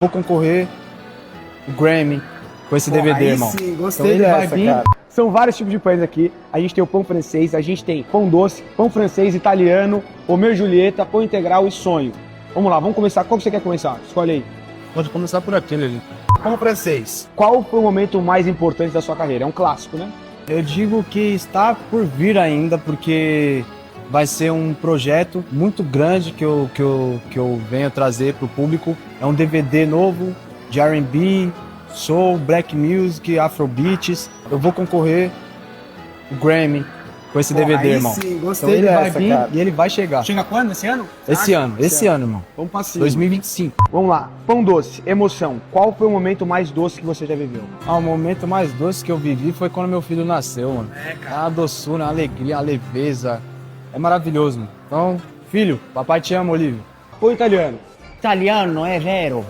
Vou concorrer o Grammy com esse DVD, irmão. Sim, gostei Então ele dessa, vai vir. cara. São vários tipos de pães aqui. A gente tem o pão francês, a gente tem pão doce, pão francês, italiano, Romeu e Julieta, pão integral e sonho. Vamos lá, vamos começar. Qual que você quer começar? Escolhe aí. Pode começar por aquele ali. Pão francês. Qual foi o momento mais importante da sua carreira? É um clássico, né? Eu digo que está por vir ainda, porque vai ser um projeto muito grande que eu venho trazer para o público. É um DVD novo de R&B, soul, black music, afrobeats. Eu vou concorrer o Grammy com esse DVD, irmão. Sim, Então gostei ele vai dessa, vir cara. e ele vai chegar. Chega quando? Esse ano? Esse ano, irmão. Vamos pra cima. 2025. Vamos lá. Pão doce, emoção. Qual foi o momento mais doce que você já viveu? O momento mais doce que eu vivi foi quando meu filho nasceu, mano. É uma doçura, uma alegria, uma leveza. É maravilhoso, mano. Então, filho, papai te ama, Olívio. Pão italiano. Italiano, è vero.